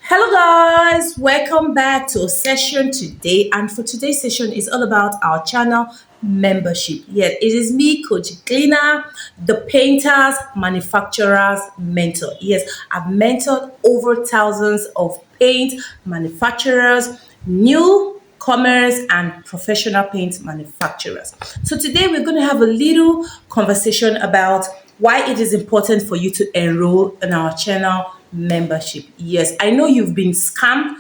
Hello guys, welcome back to a session today, and for today's session is all about our channel membership. Yes, it is me, Coach Glina, the painters manufacturers mentor. Yes, I've mentored over thousands of paint manufacturers, newcomers and professional paint manufacturers. So today we're going to have a little conversation about why it is important for you to enroll in our channel membership. Yes, I know you've been scammed.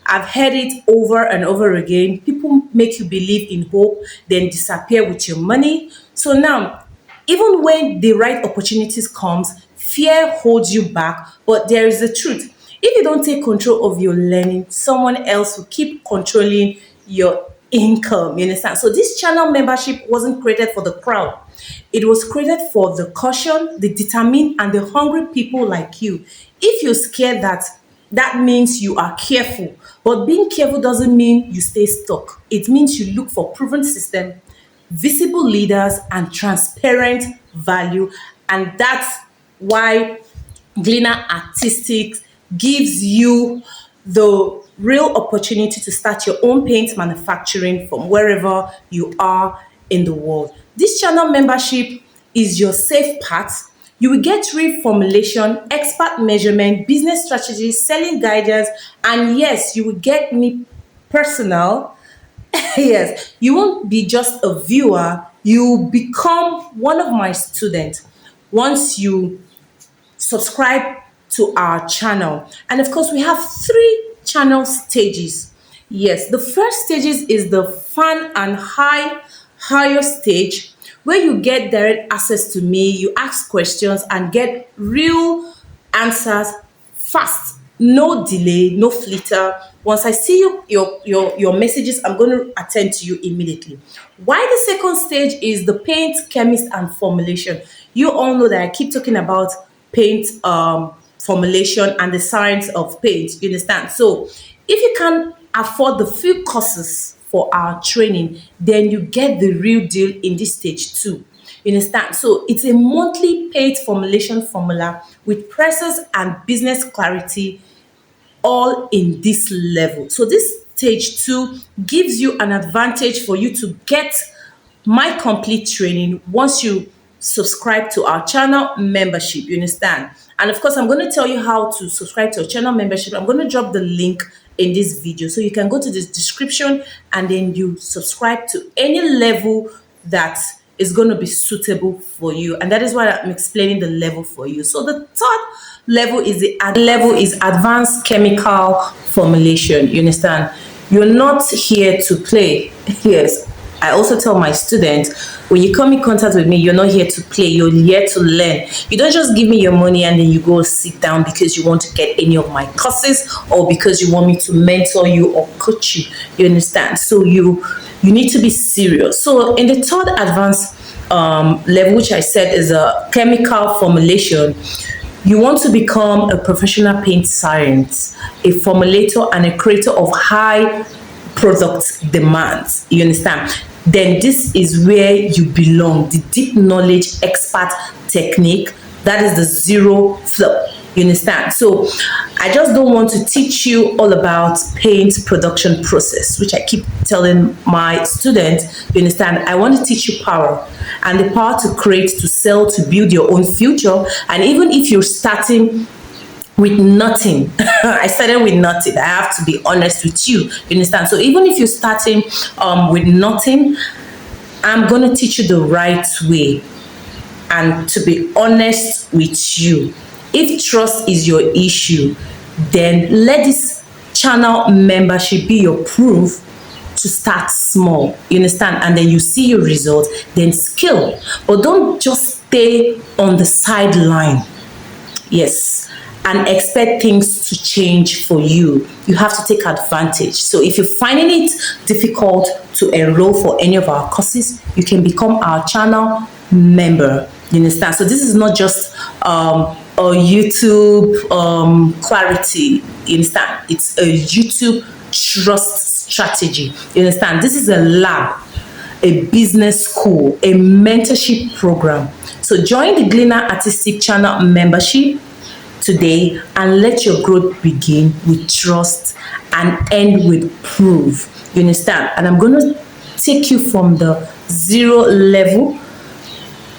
I've heard it over and over again. People make you believe in hope, then disappear with your money. So now, even when the right opportunities comes, fear holds you back. But there is the truth. If you don't take control of your learning, someone else will keep controlling your income. You understand? So this channel membership wasn't created for the crowd. It was created for the caution, the determined, and the hungry people like you. If you're scared, that means you are careful. But being careful doesn't mean you stay stuck. It means you look for proven system, visible leaders, and transparent value. And that's why Glina Artistic gives you the real opportunity to start your own paint manufacturing from wherever you are in the world. This channel membership is your safe path. You will get real formulation, expert measurement, business strategies, selling guidance, and yes, you will get me personal. Yes, you won't be just a viewer, you become one of my students once you subscribe to our channel. And of course, we have three channel stages. Yes, the first stages is the fun and higher stage where you get direct access to me, you ask questions and get real answers fast, no delay, no flitter. Once I see your messages, I'm going to attend to you immediately. Why the second stage is the paint, chemist, and formulation. You all know that I keep talking about paint formulation and the science of paint. You understand? So if you can afford the few courses for our training, then you get the real deal in this stage too. You understand? So it's a monthly paid formulation formula with process and business clarity all in this level. So this stage two gives you an advantage for you to get my complete training once you subscribe to our channel membership. You understand? And of course, I'm going to tell you how to subscribe to our channel membership. I'm going to drop the link in this video so you can go to this description and then you subscribe to any level that is going to be suitable for you. And that is why I'm explaining the level for you. So the third level is advanced chemical formulation. You understand? You're not here to play. Yes, I also tell my students, when you come in contact with me, you're not here to play, you're here to learn. You don't just give me your money and then you go sit down because you want to get any of my courses or because you want me to mentor you or coach you. You understand? So you need to be serious. So in the third advanced level, which I said is a chemical formulation, you want to become a professional paint science, a formulator and a creator of high product demands. You understand? Then this is where you belong. The deep knowledge, expert technique, that is the zero flop. You understand? So I just don't want to teach you all about paint production process, which I keep telling my students. You understand? I want to teach you power, and the power to create, to sell, to build your own future. And even if you're starting with nothing, I started with nothing. I have to be honest with you. You understand? So even if you're starting with nothing, I'm going to teach you the right way and to be honest with you. If trust is your issue, then let this channel membership be your proof to start small. You understand? And then you see your results, then scale. But don't just stay on the sideline. Yes. And expect things to change for you. You have to take advantage. So if you're finding it difficult to enroll for any of our courses, you can become our channel member. You understand? So this is not just a YouTube clarity. You understand? It's a YouTube trust strategy. You understand? This is a lab, a business school, a mentorship program. So join the Glina Artistic channel membership today, and let your growth begin with trust and end with proof. You understand? And I'm going to take you from the zero level.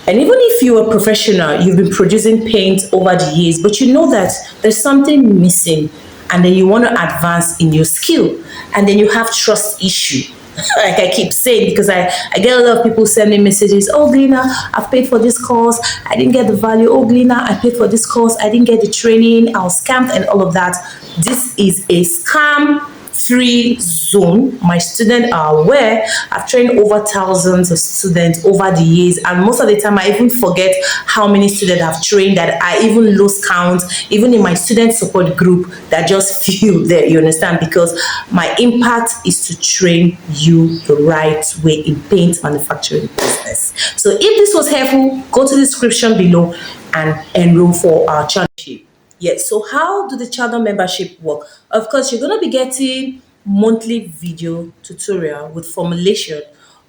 And even if you're a professional, you've been producing paint over the years, but you know that there's something missing, and then you want to advance in your skill, and then you have trust issue. Like I keep saying, because I get a lot of people sending messages, oh Glina, I've paid for this course, I didn't get the value. Oh Glina, I paid for this course, I didn't get the training, I was scammed and all of that. This is a scam free zone. My students are aware. I've trained over thousands of students over the years, and most of the time I even forget how many students I've trained, that I even lose count, even in my student support group, that just feel there, you understand, because my impact is to train you the right way in paint manufacturing business. So if this was helpful, go to the description below and enroll for our channel. Yes, so how do the channel membership work? Of course, you're going to be getting monthly video tutorial with formulation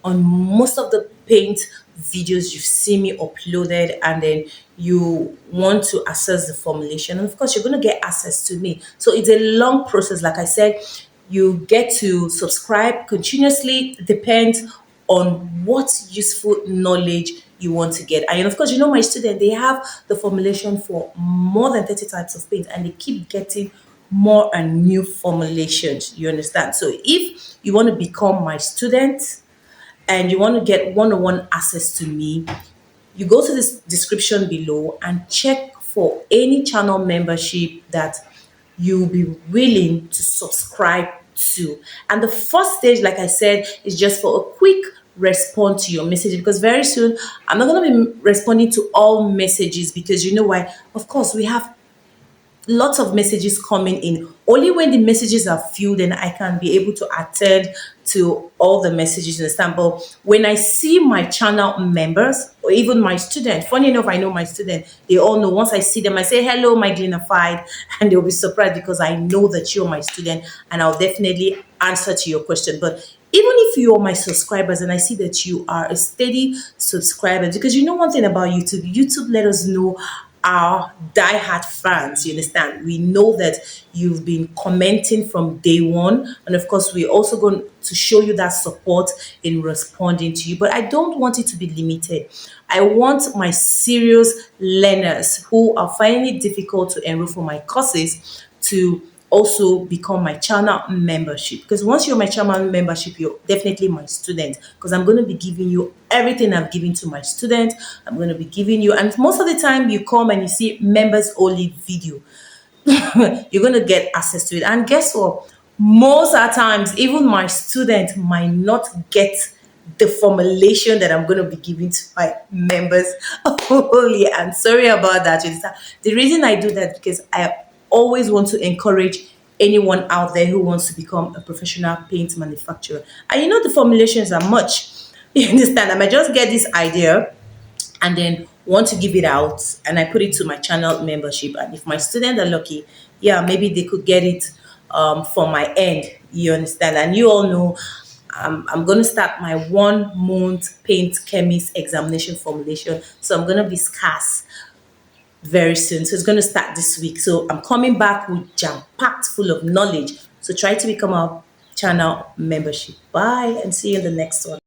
on most of the paint videos you've seen me uploaded, and then you want to access the formulation. And of course, you're going to get access to me. So it's a long process. Like I said, you get to subscribe continuously. It depends on what useful knowledge you want to get. And of course, you know, my students, they have the formulation for more than 30 types of paint, and they keep getting more and new formulations. You understand? So if you want to become my student and you want to get one-on-one access to me, you go to this description below and check for any channel membership that you'll be willing to subscribe to. And the first stage, like I said, is just for a quick response to your message, because very soon I'm not going to be responding to all messages, because you know why? Of course, we have lots of messages coming in. Only when the messages are few, then I can be able to attend to all the messages, you understand? But when I see my channel members or even my student, funny enough, I know my student, they all know. Once I see them, I say, hello, my Glinified, and they'll be surprised because I know that you're my student, and I'll definitely answer to your question. But even if you are my subscribers and I see that you are a steady subscriber, because you know one thing about YouTube, YouTube let us know our die-hard fans, you understand? We know that you've been commenting from day one, and of course we're also going to show you that support in responding to you. But I don't want it to be limited. I want my serious learners who are finding it difficult to enroll for my courses to also become my channel membership, because once you're my channel membership, you're definitely my student, because I'm going to be giving you everything I've given to my student. I'm going to be giving you, and most of the time you come and you see members only video, you're going to get access to it. And guess what, most of the times even my student might not get the formulation that I'm going to be giving to my members only. And sorry about that. The reason I do that, because I always want to encourage anyone out there who wants to become a professional paint manufacturer. And you know, the formulations are much. You understand? I might just get this idea and then want to give it out, and I put it to my channel membership. And if my students are lucky, yeah, maybe they could get it from my end. You understand? And you all know I'm going to start my 1 month paint chemist examination formulation. So I'm going to be scarce very soon. So it's going to start this week. So I'm coming back with jam-packed full of knowledge. So try to become a channel membership. Bye, and see you in the next one.